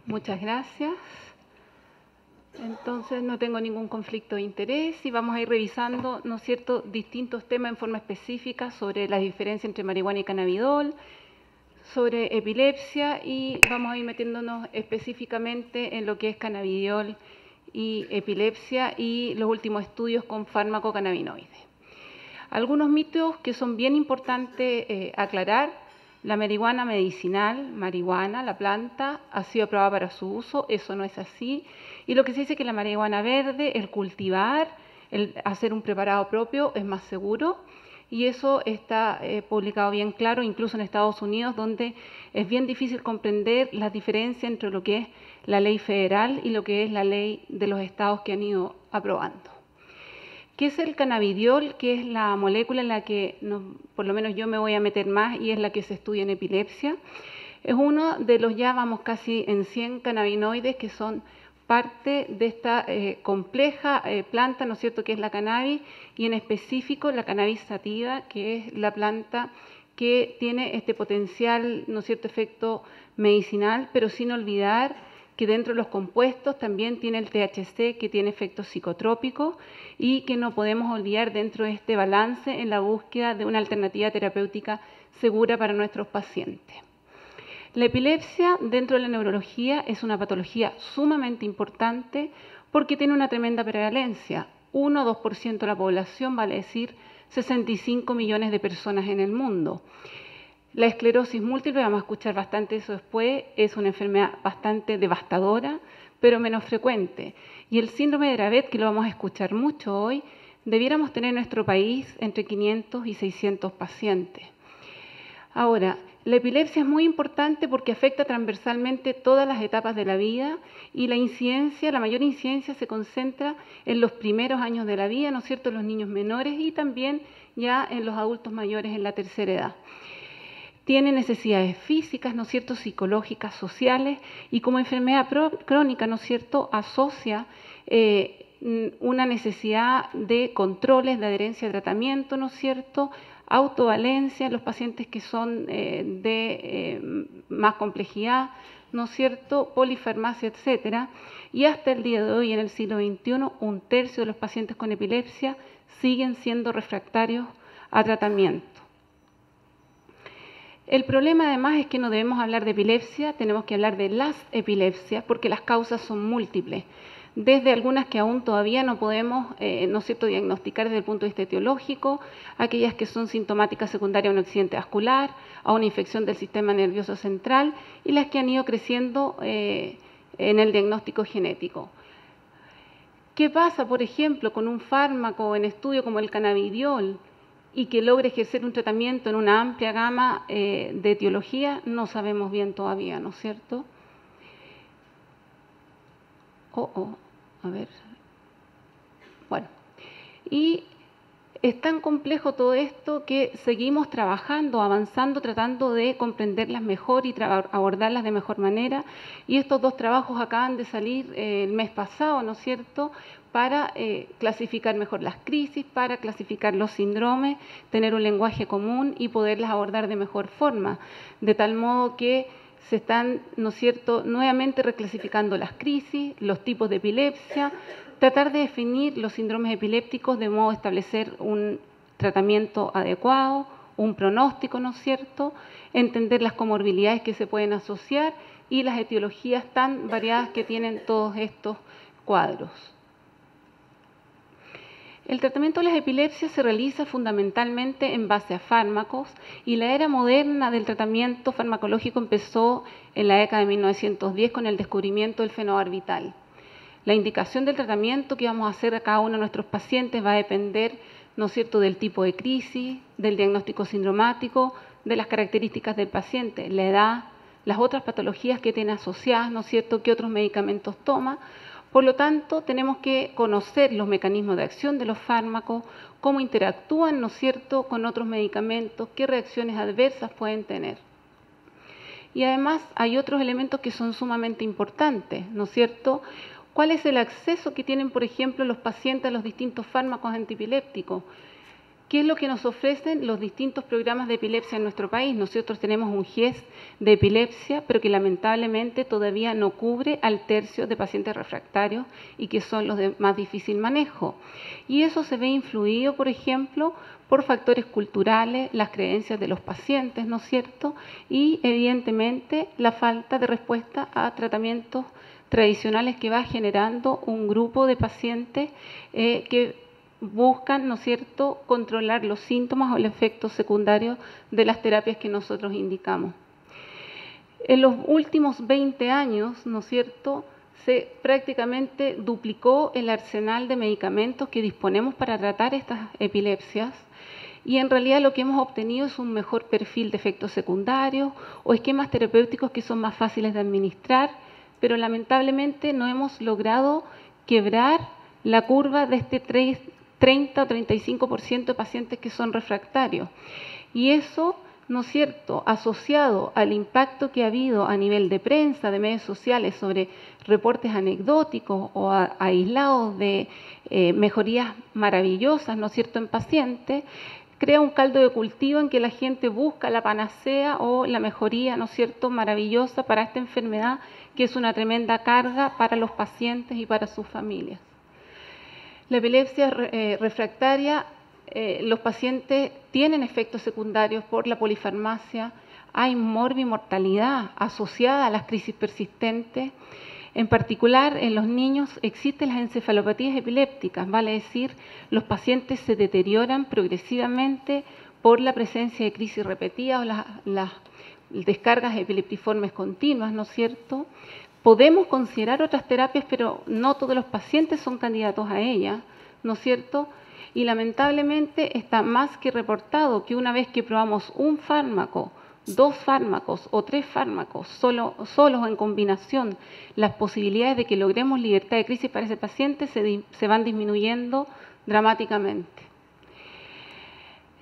Muchas gracias. Entonces no tengo ningún conflicto de interés y vamos a ir revisando, ¿no es cierto?, distintos temas en forma específica sobre la diferencia entre marihuana y cannabidol, sobre epilepsia y vamos a ir metiéndonos específicamente en lo que es cannabidiol y epilepsia y los últimos estudios con fármaco cannabinoide. Algunos mitos que son bien importantes aclarar. La marihuana medicinal, marihuana, la planta, ha sido aprobada para su uso, eso no es así. Y lo que se dice es que la marihuana verde, el cultivar, el hacer un preparado propio es más seguro. Y eso está publicado bien claro, incluso en Estados Unidos, donde es bien difícil comprender la diferencia entre lo que es la ley federal y lo que es la ley de los estados que han ido aprobando. ¿Qué es el cannabidiol? Que es la molécula en la que por lo menos yo me voy a meter más y es la que se estudia en epilepsia. Es uno de los ya vamos casi en 100 cannabinoides que son parte de esta compleja planta, ¿no es cierto?, que es la cannabis y en específico la cannabis sativa, que es la planta que tiene este potencial, ¿no es cierto?, efecto medicinal, pero sin olvidar que dentro de los compuestos también tiene el THC, que tiene efectos psicotrópicos y que no podemos olvidar dentro de este balance en la búsqueda de una alternativa terapéutica segura para nuestros pacientes. La epilepsia dentro de la neurología es una patología sumamente importante porque tiene una tremenda prevalencia. 1 o 2% de la población, vale decir 65 millones de personas en el mundo. La esclerosis múltiple, vamos a escuchar bastante eso después, es una enfermedad bastante devastadora, pero menos frecuente. Y el síndrome de Dravet, que lo vamos a escuchar mucho hoy, debiéramos tener en nuestro país entre 500 y 600 pacientes. Ahora, la epilepsia es muy importante porque afecta transversalmente todas las etapas de la vida y la mayor incidencia se concentra en los primeros años de la vida, ¿no es cierto?, en los niños menores y también ya en los adultos mayores en la tercera edad. Tiene necesidades físicas, ¿no es cierto?, psicológicas, sociales, y como enfermedad crónica, ¿no es cierto?, asocia una necesidad de controles, de adherencia a tratamiento, ¿no es cierto?, autovalencia, los pacientes que son de más complejidad, ¿no es cierto?, polifarmacia, etcétera, y hasta el día de hoy, en el siglo XXI, 1/3 de los pacientes con epilepsia siguen siendo refractarios a tratamiento. El problema además es que no debemos hablar de epilepsia, tenemos que hablar de las epilepsias porque las causas son múltiples, desde algunas que aún todavía no podemos, ¿no es cierto?, diagnosticar desde el punto de vista etiológico, aquellas que son sintomáticas secundarias a un accidente vascular, a una infección del sistema nervioso central y las que han ido creciendo en el diagnóstico genético. ¿Qué pasa, por ejemplo, con un fármaco en estudio como el cannabidiol y que logre ejercer un tratamiento en una amplia gama de etiología? No sabemos bien todavía, ¿no es cierto? A ver. Bueno, y es tan complejo todo esto que seguimos trabajando, avanzando, tratando de comprenderlas mejor y abordarlas de mejor manera. Y estos dos trabajos acaban de salir el mes pasado, ¿no es cierto?, para clasificar mejor las crisis, para clasificar los síndromes, tener un lenguaje común y poderlas abordar de mejor forma, de tal modo que se están, ¿no es cierto?, nuevamente reclasificando las crisis, los tipos de epilepsia, tratar de definir los síndromes epilépticos de modo a establecer un tratamiento adecuado, un pronóstico, ¿no es cierto?, entender las comorbilidades que se pueden asociar y las etiologías tan variadas que tienen todos estos cuadros. El tratamiento de las epilepsias se realiza fundamentalmente en base a fármacos y la era moderna del tratamiento farmacológico empezó en la década de 1910 con el descubrimiento del fenobarbital. La indicación del tratamiento que vamos a hacer a cada uno de nuestros pacientes va a depender, ¿no es cierto?, del tipo de crisis, del diagnóstico sindromático, de las características del paciente, la edad, las otras patologías que tiene asociadas, ¿no es cierto?, qué otros medicamentos toma. Por lo tanto, tenemos que conocer los mecanismos de acción de los fármacos, cómo interactúan, ¿no es cierto?, con otros medicamentos, qué reacciones adversas pueden tener. Y además hay otros elementos que son sumamente importantes, ¿no es cierto? ¿Cuál es el acceso que tienen, por ejemplo, los pacientes a los distintos fármacos antiepilépticos? ¿Qué es lo que nos ofrecen los distintos programas de epilepsia en nuestro país? Nosotros tenemos un GES de epilepsia, pero que lamentablemente todavía no cubre al tercio de pacientes refractarios y que son los de más difícil manejo. Y eso se ve influido, por ejemplo, por factores culturales, las creencias de los pacientes, ¿no es cierto? Y evidentemente la falta de respuesta a tratamientos tradicionales que va generando un grupo de pacientes que buscan, ¿no es cierto?, controlar los síntomas o el efecto secundario de las terapias que nosotros indicamos. En los últimos 20 años, ¿no es cierto?, se prácticamente duplicó el arsenal de medicamentos que disponemos para tratar estas epilepsias y en realidad lo que hemos obtenido es un mejor perfil de efectos secundarios o esquemas terapéuticos que son más fáciles de administrar, pero lamentablemente no hemos logrado quebrar la curva de este 30 o 35% de pacientes que son refractarios. Y eso, ¿no es cierto?, asociado al impacto que ha habido a nivel de prensa, de medios sociales, sobre reportes anecdóticos o aislados de mejorías maravillosas, ¿no es cierto?, en pacientes, crea un caldo de cultivo en que la gente busca la panacea o la mejoría, ¿no es cierto?, maravillosa para esta enfermedad, que es una tremenda carga para los pacientes y para sus familias. La epilepsia refractaria, los pacientes tienen efectos secundarios por la polifarmacia, hay morbimortalidad asociada a las crisis persistentes. En particular, en los niños existen las encefalopatías epilépticas, vale decir, los pacientes se deterioran progresivamente por la presencia de crisis repetidas o las descargas epileptiformes continuas, ¿no es cierto? Podemos considerar otras terapias, pero no todos los pacientes son candidatos a ellas, ¿no es cierto? Y lamentablemente está más que reportado que una vez que probamos un fármaco, 2 fármacos o 3 fármacos solos o en combinación, las posibilidades de que logremos libertad de crisis para ese paciente se van disminuyendo dramáticamente.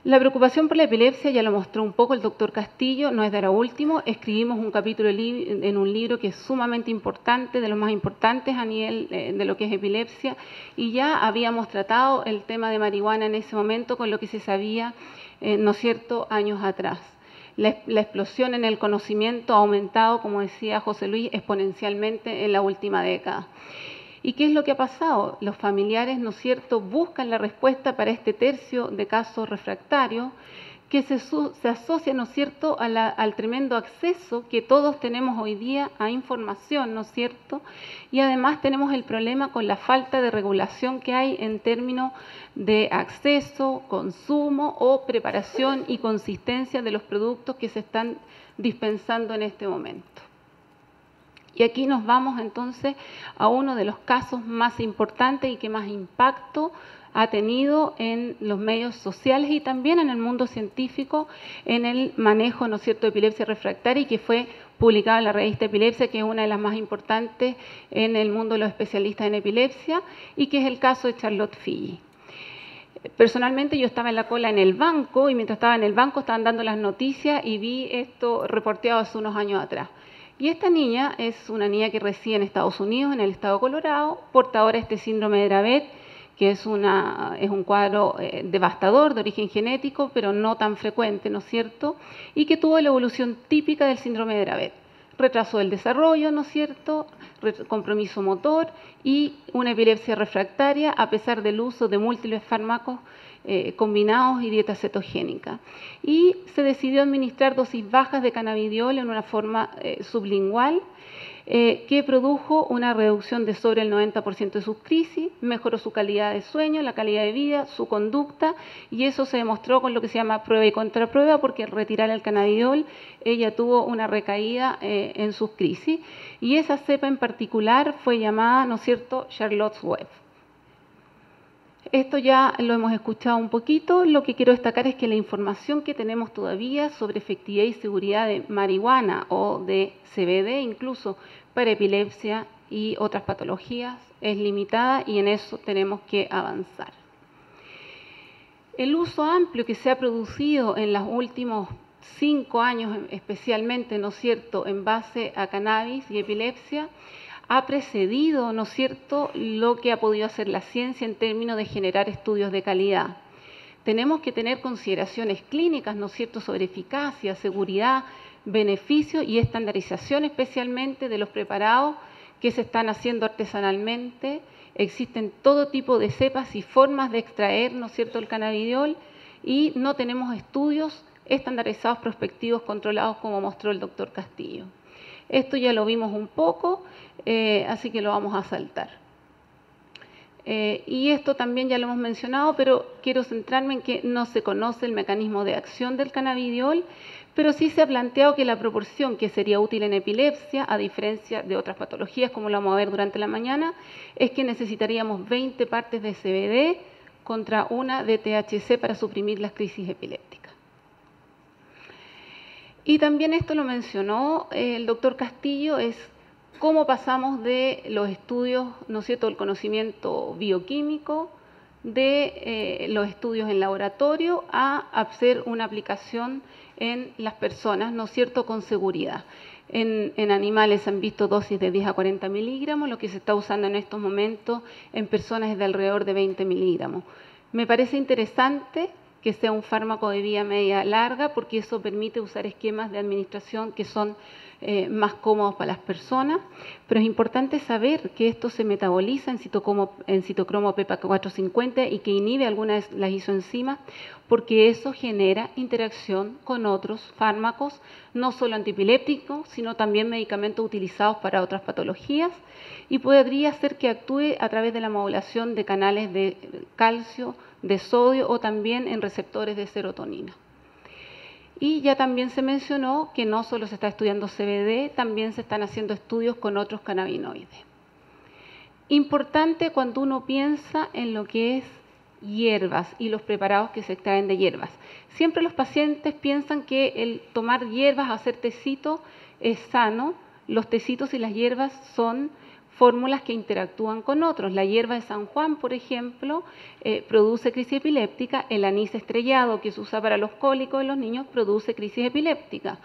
La preocupación por la epilepsia ya lo mostró un poco el doctor Castillo, no es de ahora último. Escribimos un capítulo en un libro que es sumamente importante, de los más importantes a nivel de lo que es epilepsia, y ya habíamos tratado el tema de marihuana en ese momento con lo que se sabía, ¿no es cierto?, años atrás. La explosión en el conocimiento ha aumentado, como decía José Luis, exponencialmente en la última década. ¿Y qué es lo que ha pasado? Los familiares, ¿no es cierto?, buscan la respuesta para este tercio de casos refractarios que se asocia, ¿no es cierto?, al tremendo acceso que todos tenemos hoy día a información, ¿no es cierto? Y además tenemos el problema con la falta de regulación que hay en términos de acceso, consumo o preparación y consistencia de los productos que se están dispensando en este momento. Y aquí nos vamos entonces a uno de los casos más importantes y que más impacto ha tenido en los medios sociales y también en el mundo científico en el manejo, ¿no es cierto?, de epilepsia refractaria y que fue publicado en la revista Epilepsia, que es una de las más importantes en el mundo de los especialistas en epilepsia y que es el caso de Charlotte Figi. Personalmente yo estaba en la cola en el banco y mientras estaba en el banco estaban dando las noticias y vi esto reporteado hace unos años atrás. Y esta niña es una niña que reside en Estados Unidos, en el estado de Colorado, portadora de este síndrome de Dravet, que es un cuadro devastador de origen genético, pero no tan frecuente, ¿no es cierto? Y que tuvo la evolución típica del síndrome de Dravet. Retraso del desarrollo, ¿no es cierto?, compromiso motor y una epilepsia refractaria a pesar del uso de múltiples fármacos combinados y dieta cetogénica. Y se decidió administrar dosis bajas de cannabidiol en una forma sublingual que produjo una reducción de sobre el 90% de sus crisis, mejoró su calidad de sueño, la calidad de vida, su conducta, y eso se demostró con lo que se llama prueba y contraprueba, porque al retirar el cannabidiol ella tuvo una recaída en sus crisis, y esa cepa en particular fue llamada, ¿no es cierto?, Charlotte's Web. Esto ya lo hemos escuchado un poquito. Lo que quiero destacar es que la información que tenemos todavía sobre efectividad y seguridad de marihuana o de CBD, incluso para epilepsia y otras patologías, es limitada y en eso tenemos que avanzar. El uso amplio que se ha producido en los últimos 5 años, especialmente, ¿no es cierto?, en base a cannabis y epilepsia, ha precedido, ¿no es cierto?, lo que ha podido hacer la ciencia en términos de generar estudios de calidad. tenemos que tener consideraciones clínicas, ¿no es cierto?, sobre eficacia, seguridad, beneficio y estandarización especialmente de los preparados que se están haciendo artesanalmente. Existen todo tipo de cepas y formas de extraer, ¿no es cierto?, el cannabidiol, y no tenemos estudios estandarizados, prospectivos, controlados, como mostró el doctor Castillo. Esto ya lo vimos un poco, así que lo vamos a saltar. Y esto también ya lo hemos mencionado, pero quiero centrarme en que no se conoce el mecanismo de acción del cannabidiol, pero sí se ha planteado que la proporción que sería útil en epilepsia, a diferencia de otras patologías, como lo vamos a ver durante la mañana, es que necesitaríamos 20 partes de CBD contra una de THC para suprimir las crisis epilépticas. Y también esto lo mencionó el doctor Castillo, es cómo pasamos de los estudios, ¿no es cierto?, del conocimiento bioquímico, de los estudios en laboratorio, a hacer una aplicación en las personas, ¿no es cierto?, con seguridad. En animales se han visto dosis de 10 a 40 miligramos, lo que se está usando en estos momentos en personas es de alrededor de 20 miligramos. Me parece interesante que sea un fármaco de vía media larga, porque eso permite usar esquemas de administración que son más cómodos para las personas, pero es importante saber que esto se metaboliza en citocromo P450 y que inhibe algunas de las isoenzimas, porque eso genera interacción con otros fármacos, no solo antiepilépticos, sino también medicamentos utilizados para otras patologías, y podría ser que actúe a través de la modulación de canales de calcio, de sodio o también en receptores de serotonina. Y ya también se mencionó que no solo se está estudiando CBD, también se están haciendo estudios con otros cannabinoides. Importante cuando uno piensa en lo que es hierbas y los preparados que se extraen de hierbas. Siempre los pacientes piensan que el tomar hierbas, hacer tecito, es sano. Los tecitos y las hierbas son fórmulas que interactúan con otros. La hierba de San Juan, por ejemplo, produce crisis epiléptica. El anís estrellado, que se usa para los cólicos de los niños, produce crisis epiléptica.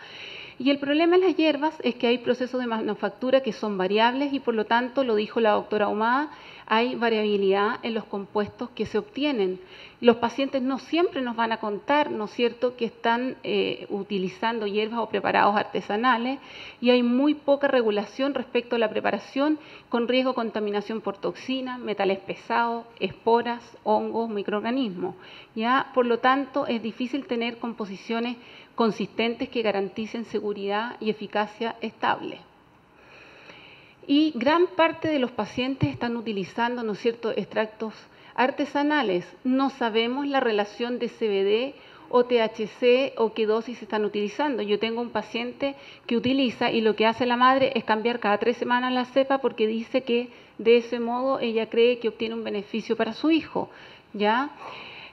Y el problema en las hierbas es que hay procesos de manufactura que son variables y, por lo tanto, lo dijo la doctora Ahumada, hay variabilidad en los compuestos que se obtienen. Los pacientes no siempre nos van a contar, ¿no es cierto?, que están utilizando hierbas o preparados artesanales, y hay muy poca regulación respecto a la preparación, con riesgo de contaminación por toxinas, metales pesados, esporas, hongos, microorganismos. ¿Ya? Por lo tanto, es difícil tener composiciones consistentes que garanticen seguridad y eficacia estable. Y gran parte de los pacientes están utilizando, ¿no es cierto?, extractos artesanales. No sabemos la relación de CBD o THC o qué dosis están utilizando. Yo tengo un paciente que utiliza y lo que hace la madre es cambiar cada 3 semanas la cepa porque dice que de ese modo ella cree que obtiene un beneficio para su hijo, ¿ya?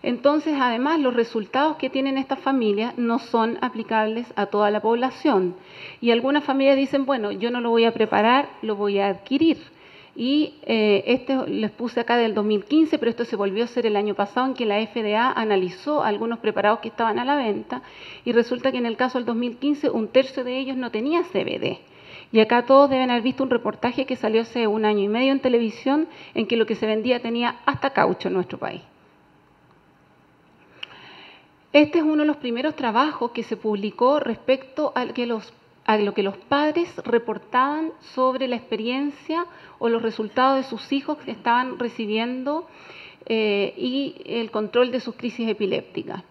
Entonces, además, los resultados que tienen estas familias no son aplicables a toda la población. Y algunas familias dicen, bueno, yo no lo voy a preparar, lo voy a adquirir. Y les puse acá del 2015, pero esto se volvió a hacer el año pasado, en que la FDA analizó algunos preparados que estaban a la venta, y resulta que en el caso del 2015, 1/3 de ellos no tenía CBD. Y acá todos deben haber visto un reportaje que salió hace 1 año y medio en televisión, en que lo que se vendía tenía hasta caucho en nuestro país. Este es uno de los primeros trabajos que se publicó respecto a lo que los padres reportaban sobre la experiencia o los resultados de sus hijos que estaban recibiendo y el control de sus crisis epilépticas.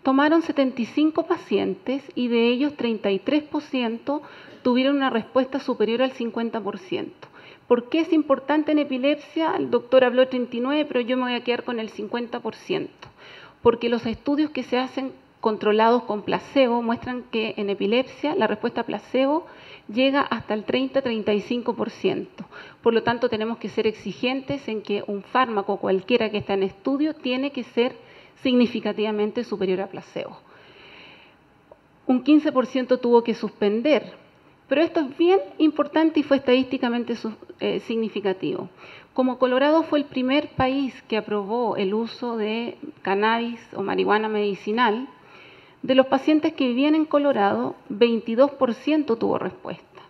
Tomaron 75 pacientes y de ellos 33% tuvieron una respuesta superior al 50%. ¿Por qué es importante en epilepsia? El doctor habló de 39, pero yo me voy a quedar con el 50%. Porque los estudios que se hacen controlados con placebo muestran que en epilepsia la respuesta placebo llega hasta el 30-35%. Por lo tanto, tenemos que ser exigentes en que un fármaco cualquiera que está en estudio tiene que ser significativamente superior a placebo. Un 15% tuvo que suspender, pero esto es bien importante y fue estadísticamente significativo. Como Colorado fue el primer país que aprobó el uso de cannabis o marihuana medicinal, de los pacientes que vivían en Colorado, 22% tuvo respuesta.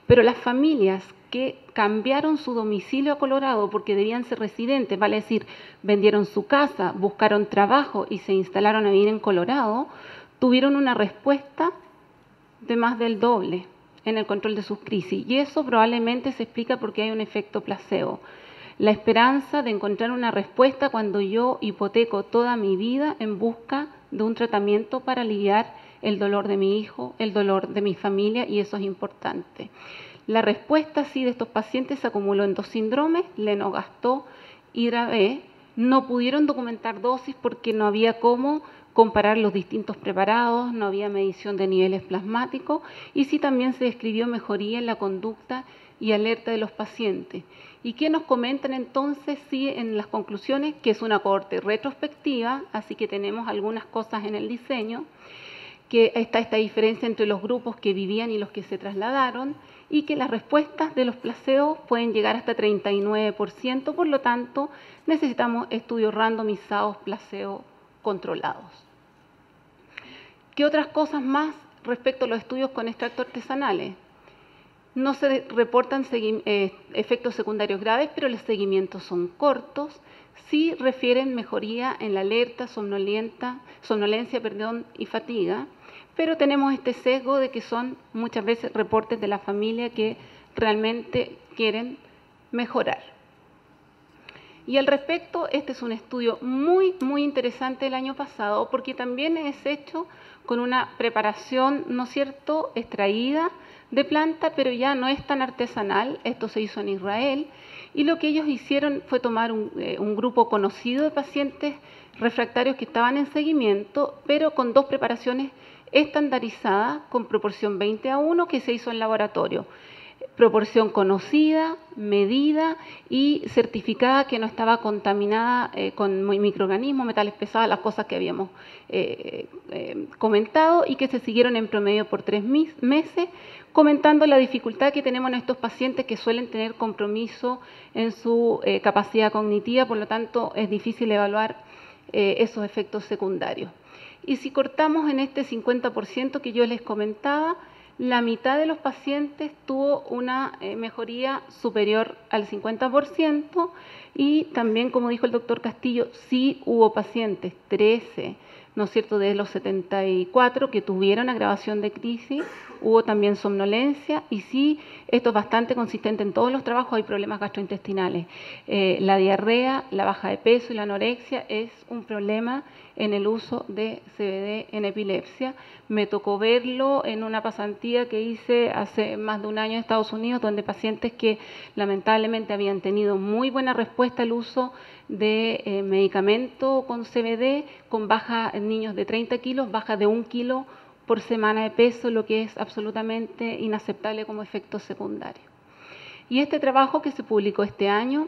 Pero las familias que cambiaron su domicilio a Colorado porque debían ser residentes, vale decir, vendieron su casa, buscaron trabajo y se instalaron a vivir en Colorado, tuvieron una respuesta de más del doble en el control de sus crisis. Y eso probablemente se explica porque hay un efecto placebo. La esperanza de encontrar una respuesta cuando yo hipoteco toda mi vida en busca de un tratamiento para aliviar el dolor de mi hijo, el dolor de mi familia, y eso es importante. La respuesta sí de estos pacientes se acumuló en 2 síndromes, Lennox-Gastaut y Dravet. No pudieron documentar dosis porque no había cómo comparar los distintos preparados, no había medición de niveles plasmáticos y sí también se describió mejoría en la conducta y alerta de los pacientes. ¿Y qué nos comentan entonces? Sí, en las conclusiones, que es una cohorte retrospectiva, así que tenemos algunas cosas en el diseño, que está esta diferencia entre los grupos que vivían y los que se trasladaron, y que las respuestas de los placebos pueden llegar hasta 39%, por lo tanto necesitamos estudios randomizados placebo controlados. ¿Qué otras cosas más respecto a los estudios con extractos artesanales? No se reportan efectos secundarios graves, pero los seguimientos son cortos. Sí refieren mejoría en la alerta, somnolencia y fatiga, pero tenemos este sesgo de que son muchas veces reportes de la familia que realmente quieren mejorar. Y al respecto, este es un estudio muy interesante del año pasado porque también es hecho con una preparación, ¿no es cierto?, extraída de planta, pero ya no es tan artesanal. Esto se hizo en Israel y lo que ellos hicieron fue tomar un grupo conocido de pacientes refractarios que estaban en seguimiento, pero con 2 preparaciones estandarizadas con proporción 20:1 que se hizo en laboratorio. Proporción conocida, medida y certificada que no estaba contaminada con microorganismos, metales pesados, las cosas que habíamos comentado y que se siguieron en promedio por 3 meses, comentando la dificultad que tenemos en estos pacientes que suelen tener compromiso en su capacidad cognitiva, por lo tanto es difícil evaluar esos efectos secundarios. Y si cortamos en este 50% que yo les comentaba, la mitad de los pacientes tuvo una mejoría superior al 50% y también, como dijo el doctor Castillo, sí hubo pacientes, 13, ¿no es cierto?, de los 74 que tuvieron agravación de crisis, hubo también somnolencia y sí, esto es bastante consistente en todos los trabajos, hay problemas gastrointestinales. La diarrea, la baja de peso y la anorexia es un problema en el uso de CBD en epilepsia. Me tocó verlo en una pasantía que hice hace más de un año en Estados Unidos, donde pacientes que lamentablemente habían tenido muy buena respuesta al uso de medicamento con CBD, con baja en niños de 30 kilos, baja de 1 kilo por semana de peso, lo que es absolutamente inaceptable como efecto secundario. Y este trabajo que se publicó este año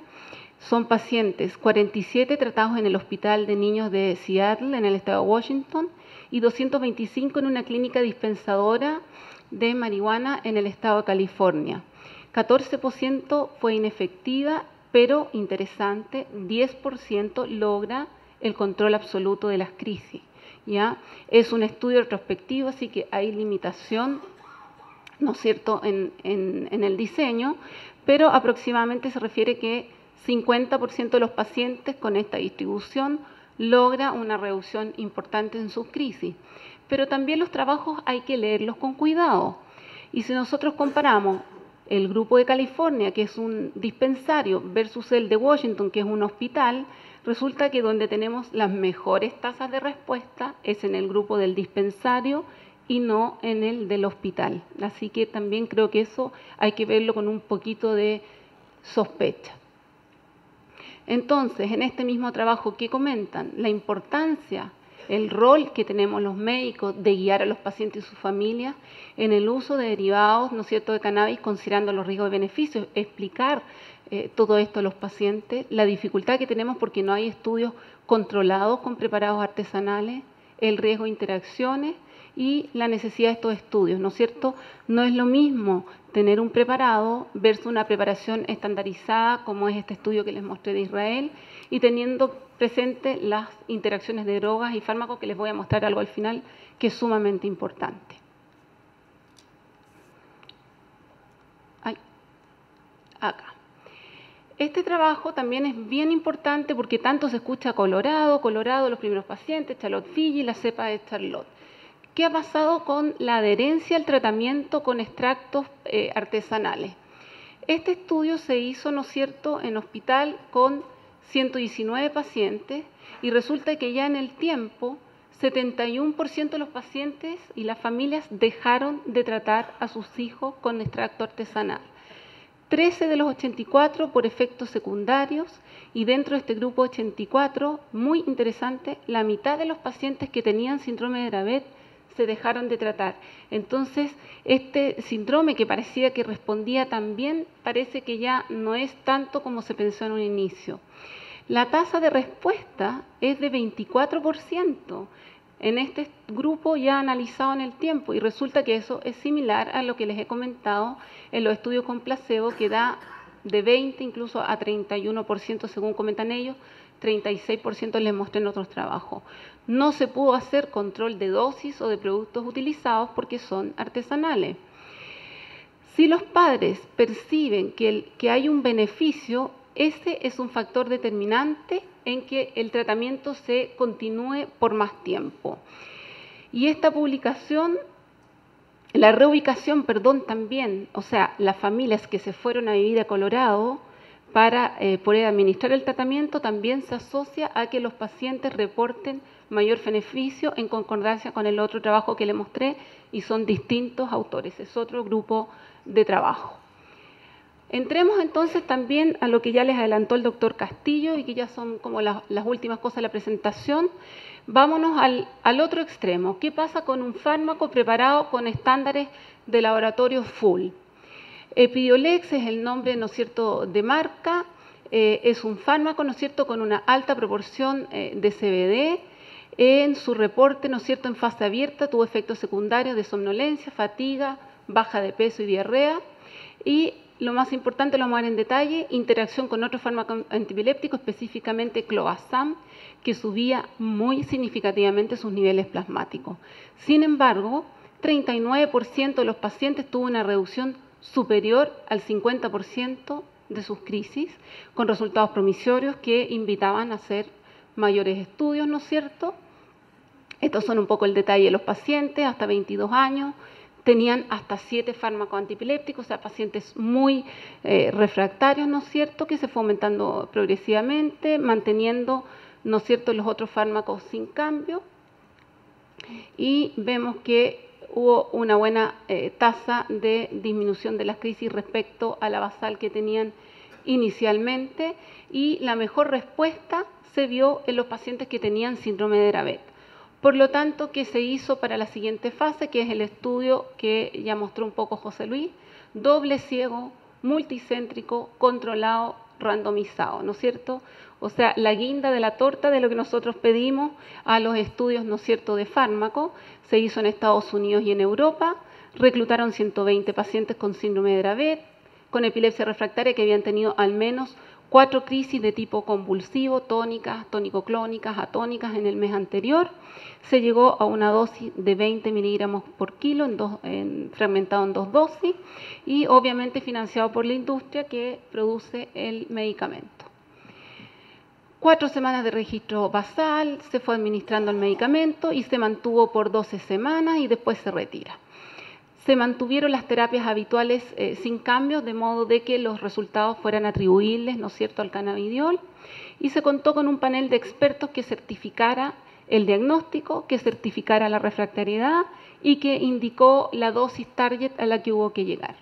son pacientes, 47 tratados en el Hospital de Niños de Seattle, en el estado de Washington, y 225 en una clínica dispensadora de marihuana en el estado de California. 14% fue inefectiva, pero interesante, 10% logra el control absoluto de las crisis. ¿Ya? Es un estudio retrospectivo, así que hay limitación, ¿no es cierto?, en el diseño, pero aproximadamente se refiere que 50% de los pacientes con esta distribución logra una reducción importante en sus crisis. Pero también los trabajos hay que leerlos con cuidado. Y si nosotros comparamos el grupo de California, que es un dispensario, versus el de Washington, que es un hospital, resulta que donde tenemos las mejores tasas de respuesta es en el grupo del dispensario y no en el del hospital. Así que también creo que eso hay que verlo con un poquito de sospecha. Entonces, en este mismo trabajo que comentan, la importancia, el rol que tenemos los médicos de guiar a los pacientes y sus familias en el uso de derivados, ¿no es cierto?, de cannabis, considerando los riesgos y beneficios, explicar todo esto a los pacientes, la dificultad que tenemos porque no hay estudios controlados con preparados artesanales, el riesgo de interacciones y la necesidad de estos estudios, ¿no es cierto? No es lo mismo tener un preparado versus una preparación estandarizada, como es este estudio que les mostré de Israel, y teniendo presente las interacciones de drogas y fármacos, que les voy a mostrar algo al final, que es sumamente importante. acá. Este trabajo también es bien importante porque tanto se escucha Colorado, los primeros pacientes, Charlotte-Figi, la cepa de Charlotte. ¿Qué ha pasado con la adherencia al tratamiento con extractos artesanales? Este estudio se hizo, ¿no es cierto?, en hospital con 119 pacientes y resulta que ya en el tiempo 71% de los pacientes y las familias dejaron de tratar a sus hijos con extracto artesanal. 13 de los 84 por efectos secundarios y dentro de este grupo 84, muy interesante, la mitad de los pacientes que tenían síndrome de Dravet se dejaron de tratar. Entonces, este síndrome que parecía que respondía tan bien, parece que ya no es tanto como se pensó en un inicio. La tasa de respuesta es de 24% en este grupo ya analizado en el tiempo y resulta que eso es similar a lo que les he comentado en los estudios con placebo, que da de 20 incluso a 31% según comentan ellos, 36% les mostré en otros trabajos. No se pudo hacer control de dosis o de productos utilizados porque son artesanales. Si los padres perciben que hay un beneficio, ese es un factor determinante en que el tratamiento se continúe por más tiempo. Y esta publicación, la reubicación, también, o sea, las familias que se fueron a vivir a Colorado para poder administrar el tratamiento, también se asocia a que los pacientes reporten mayor beneficio en concordancia con el otro trabajo que le mostré y son distintos autores, es otro grupo de trabajo. Entremos entonces también a lo que ya les adelantó el doctor Castillo y que ya son como las últimas cosas de la presentación. Vámonos al otro extremo. ¿Qué pasa con un fármaco preparado con estándares de laboratorio full? Epidiolex es el nombre, ¿no es cierto?, de marca. Es un fármaco, ¿no es cierto?, con una alta proporción de CBD. En su reporte, ¿no es cierto?, en fase abierta tuvo efectos secundarios de somnolencia, fatiga, baja de peso y diarrea. Y lo más importante, lo vamos a ver en detalle, interacción con otro fármaco antiepiléptico, específicamente clobazam, que subía muy significativamente sus niveles plasmáticos. Sin embargo, 39% de los pacientes tuvo una reducción superior al 50% de sus crisis, con resultados promisorios que invitaban a hacer mayores estudios, ¿no es cierto? Estos son un poco el detalle de los pacientes, hasta 22 años, tenían hasta 7 fármacos antiepilépticos, o sea, pacientes muy refractarios, ¿no es cierto?, que se fue aumentando progresivamente, manteniendo, ¿no es cierto?, los otros fármacos sin cambio. Y vemos que hubo una buena tasa de disminución de las crisis respecto a la basal que tenían inicialmente y la mejor respuesta se vio en los pacientes que tenían síndrome de Dravet. Por lo tanto, ¿qué se hizo para la siguiente fase? Que es el estudio que ya mostró un poco José Luis, doble ciego, multicéntrico, controlado, randomizado, ¿no es cierto? O sea, la guinda de la torta de lo que nosotros pedimos a los estudios, ¿no es cierto?, de fármaco, se hizo en Estados Unidos y en Europa, reclutaron 120 pacientes con síndrome de Dravet, con epilepsia refractaria que habían tenido al menos 4 crisis de tipo convulsivo, tónicas, tónico-clónicas, atónicas en el mes anterior. Se llegó a una dosis de 20 miligramos por kilo, fragmentado en 2 dosis, y obviamente financiado por la industria que produce el medicamento. 4 semanas de registro basal, se fue administrando el medicamento y se mantuvo por 12 semanas y después se retira. Se mantuvieron las terapias habituales sin cambios, de modo de que los resultados fueran atribuibles, ¿no es cierto?, al cannabidiol, y se contó con un panel de expertos que certificara el diagnóstico, que certificara la refractariedad y que indicó la dosis target a la que hubo que llegar.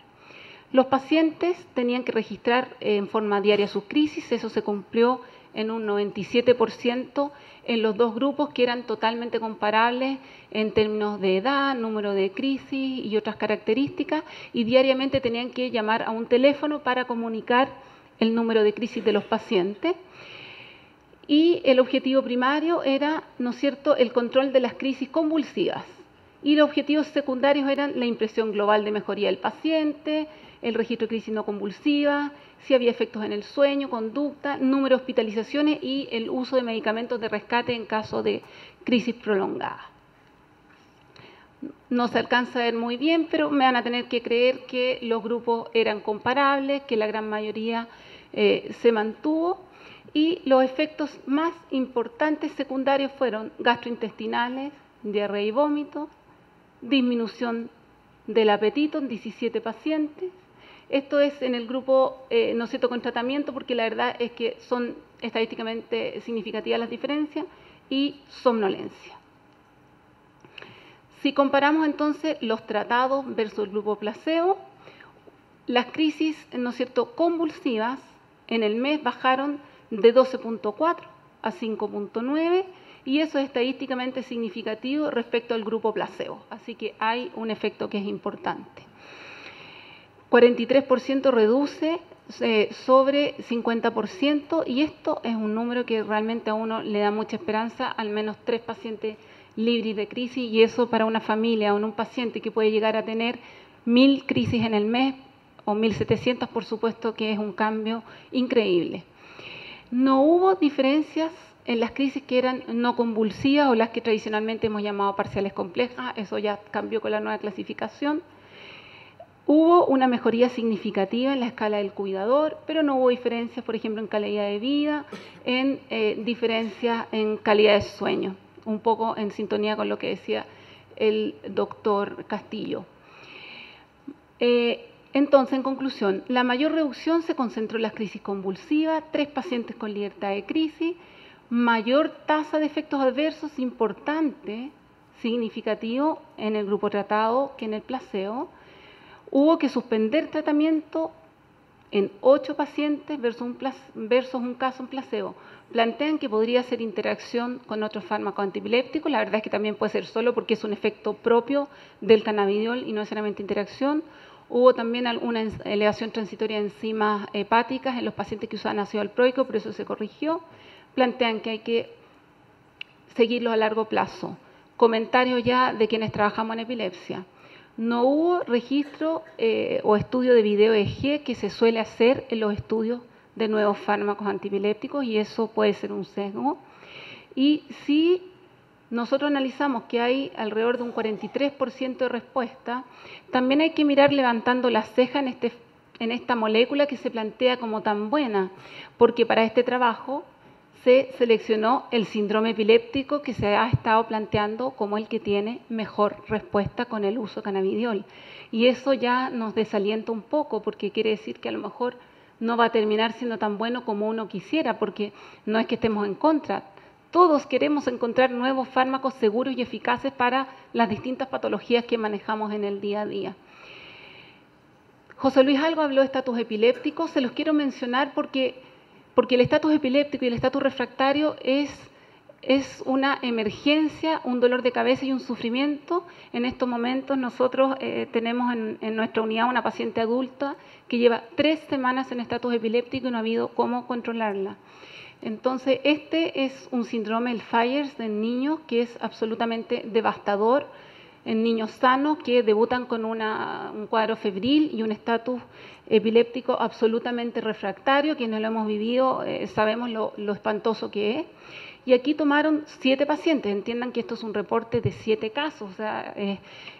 Los pacientes tenían que registrar en forma diaria sus crisis, eso se cumplió en un 97% en los dos grupos que eran totalmente comparables en términos de edad, número de crisis y otras características, y diariamente tenían que llamar a un teléfono para comunicar el número de crisis de los pacientes. Y el objetivo primario era, ¿no es cierto?, el control de las crisis convulsivas. Y los objetivos secundarios eran la impresión global de mejoría del paciente, el registro de crisis no convulsiva, si había efectos en el sueño, conducta, número de hospitalizaciones y el uso de medicamentos de rescate en caso de crisis prolongada. No se alcanza a ver muy bien, pero me van a tener que creer que los grupos eran comparables, que la gran mayoría se mantuvo, y los efectos más importantes secundarios fueron gastrointestinales, diarrea y vómito, disminución del apetito en 17 pacientes. Esto es en el grupo, ¿no es cierto?, con tratamiento, porque la verdad es que son estadísticamente significativas las diferencias, y somnolencia. Si comparamos entonces los tratados versus el grupo placebo, las crisis, ¿no es cierto?, convulsivas en el mes bajaron de 12.4 a 5.9, y eso es estadísticamente significativo respecto al grupo placebo. Así que hay un efecto que es importante. 43% reduce sobre 50%, y esto es un número que realmente a uno le da mucha esperanza, al menos 3 pacientes libres de crisis, y eso para una familia o un paciente que puede llegar a tener 1000 crisis en el mes o 1700, por supuesto que es un cambio increíble. No hubo diferencias en las crisis que eran no convulsivas o las que tradicionalmente hemos llamado parciales complejas, eso ya cambió con la nueva clasificación. Hubo una mejoría significativa en la escala del cuidador, pero no hubo diferencias, por ejemplo, en calidad de vida, en diferencias en calidad de sueño, un poco en sintonía con lo que decía el doctor Castillo. Entonces, en conclusión, la mayor reducción se concentró en las crisis convulsivas, 3 pacientes con libertad de crisis, mayor tasa de efectos adversos importante, significativo en el grupo tratado que en el placebo. Hubo que suspender tratamiento en 8 pacientes versus un caso en placebo. Plantean que podría ser interacción con otro fármaco antiepiléptico. La verdad es que también puede ser solo porque es un efecto propio del cannabidiol y no necesariamente interacción. Hubo también alguna elevación transitoria de enzimas hepáticas en los pacientes que usaban ácido valproico, pero eso se corrigió. Plantean que hay que seguirlos a largo plazo. Comentarios ya de quienes trabajamos en epilepsia. No hubo registro o estudio de video EEG que se suele hacer en los estudios de nuevos fármacos antiepilépticos, y eso puede ser un sesgo. Y si nosotros analizamos que hay alrededor de un 43% de respuesta, también hay que mirar levantando la ceja en esta molécula que se plantea como tan buena, porque para este trabajo se seleccionó el síndrome epiléptico que se ha estado planteando como el que tiene mejor respuesta con el uso de cannabidiol. Y eso ya nos desalienta un poco, porque quiere decir que a lo mejor no va a terminar siendo tan bueno como uno quisiera, porque no es que estemos en contra. Todos queremos encontrar nuevos fármacos seguros y eficaces para las distintas patologías que manejamos en el día a día. José Luis Algo habló de estatus epilépticos, se los quiero mencionar porque el estatus epiléptico y el estatus refractario es una emergencia, un dolor de cabeza y un sufrimiento. En estos momentos nosotros tenemos en nuestra unidad una paciente adulta que lleva 3 semanas en estatus epiléptico y no ha habido cómo controlarla. Entonces, este es un síndrome, el Fires, en niños, que es absolutamente devastador en niños sanos que debutan con un cuadro febril y un estatus epiléptico absolutamente refractario. Quienes lo hemos vivido sabemos lo espantoso que es. Y aquí tomaron 7 pacientes. Entiendan que esto es un reporte de 7 casos, o sea,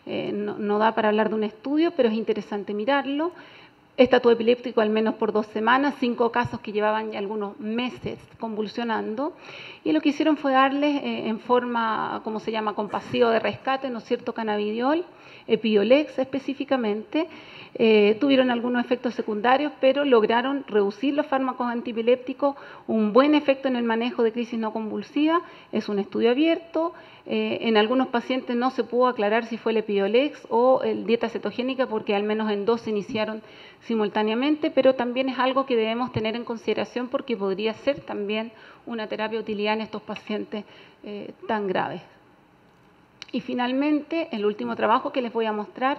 no da para hablar de un estudio, pero es interesante mirarlo. Estatus epiléptico al menos por 2 semanas, 5 casos que llevaban ya algunos meses convulsionando, y lo que hicieron fue darles en forma, como se llama, compasiva de rescate, ¿no es cierto?, cannabidiol, Epiolex específicamente. Tuvieron algunos efectos secundarios, pero lograron reducir los fármacos antiepilépticos, un buen efecto en el manejo de crisis no convulsiva. Es un estudio abierto. En algunos pacientes no se pudo aclarar si fue el Epiolex o el dieta cetogénica, porque al menos en 2 se iniciaron simultáneamente, pero también es algo que debemos tener en consideración porque podría ser también una terapia de utilidad en estos pacientes tan graves. Y finalmente, el último trabajo que les voy a mostrar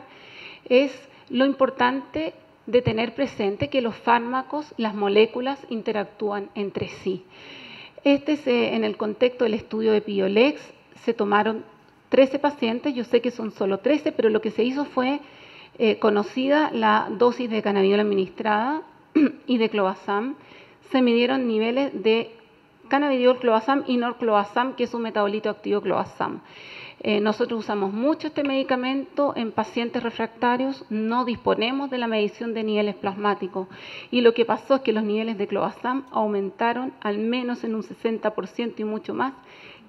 es lo importante de tener presente que los fármacos, las moléculas, interactúan entre sí. En el contexto del estudio de Epiolex, se tomaron 13 pacientes, yo sé que son solo 13, pero lo que se hizo fue conocida la dosis de cannabidiol administrada y de clobazam. Se midieron niveles de cannabidiol, clobazam y norclobazam, que es un metabolito activo clobazam. Nosotros usamos mucho este medicamento en pacientes refractarios, no disponemos de la medición de niveles plasmáticos y lo que pasó es que los niveles de clobazam aumentaron al menos en un 60% y mucho más,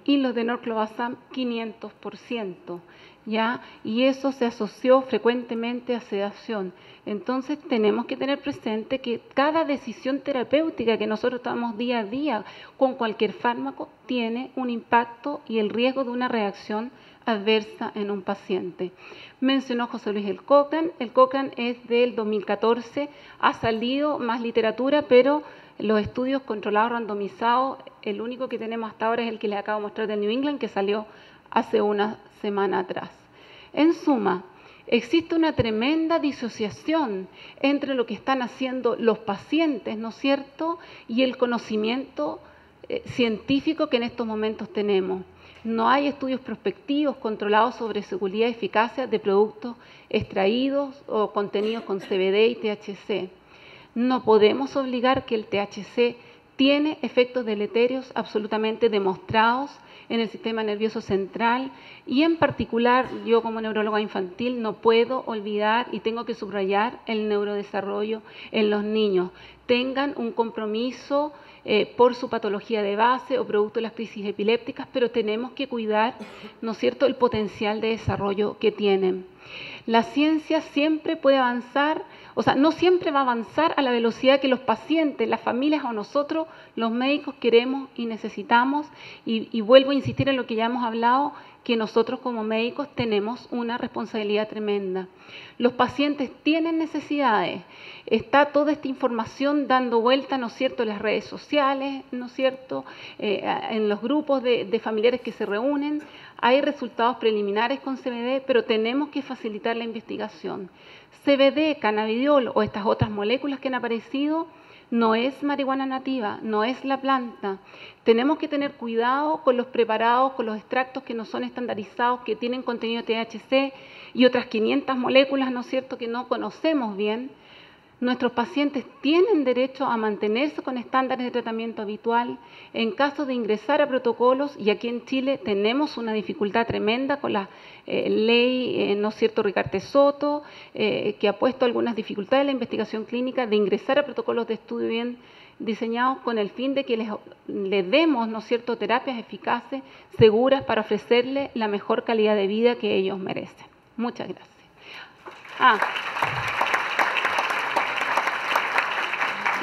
y los de norclobazam 500%, ¿ya? Y eso se asoció frecuentemente a sedación. Entonces tenemos que tener presente que cada decisión terapéutica que nosotros tomamos día a día con cualquier fármaco tiene un impacto y el riesgo de una reacción adversa en un paciente. Mencionó José Luis el Cochrane es del 2014, ha salido más literatura, pero los estudios controlados randomizados, el único que tenemos hasta ahora es el que les acabo de mostrar del New England, que salió hace una semana atrás. En suma, existe una tremenda disociación entre lo que están haciendo los pacientes, ¿no es cierto?, y el conocimiento científico que en estos momentos tenemos. No hay estudios prospectivos controlados sobre seguridad y eficacia de productos extraídos o contenidos con CBD y THC. No podemos obligar que el THC tiene efectos deleterios absolutamente demostrados en el sistema nervioso central y en particular yo como neuróloga infantil no puedo olvidar y tengo que subrayar el neurodesarrollo en los niños. Tengan un compromiso por su patología de base o producto de las crisis epilépticas, pero tenemos que cuidar, ¿no es cierto?, el potencial de desarrollo que tienen. La ciencia siempre puede avanzar, o sea, no siempre va a avanzar a la velocidad que los pacientes, las familias o nosotros, los médicos, queremos y necesitamos. Y vuelvo a insistir en lo que ya hemos hablado, que nosotros como médicos tenemos una responsabilidad tremenda. Los pacientes tienen necesidades. Está toda esta información dando vuelta, ¿no es cierto?, en las redes sociales, ¿no es cierto?, en los grupos de familiares que se reúnen. Hay resultados preliminares con CBD, pero tenemos que facilitar la investigación. CBD, cannabidiol o estas otras moléculas que han aparecido no es marihuana nativa, no es la planta. Tenemos que tener cuidado con los preparados, con los extractos que no son estandarizados, que tienen contenido de THC y otras 500 moléculas, ¿no es cierto?, que no conocemos bien. Nuestros pacientes tienen derecho a mantenerse con estándares de tratamiento habitual. En caso de ingresar a protocolos, y aquí en Chile tenemos una dificultad tremenda con la ley, ¿no es cierto?, Ricarte Soto, que ha puesto algunas dificultades en la investigación clínica, de ingresar a protocolos de estudio bien diseñados con el fin de que les demos, ¿no es cierto?, terapias eficaces, seguras, para ofrecerles la mejor calidad de vida que ellos merecen. Muchas gracias.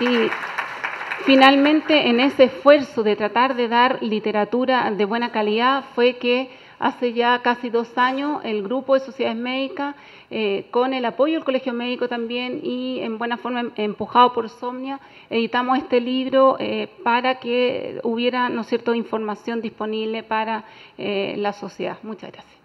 Y finalmente, en ese esfuerzo de tratar de dar literatura de buena calidad, fue que hace ya casi 2 años el grupo de sociedades médicas, con el apoyo del Colegio Médico también y en buena forma empujado por Somnia, editamos este libro para que hubiera, ¿no es cierto?, información disponible para la sociedad. Muchas gracias.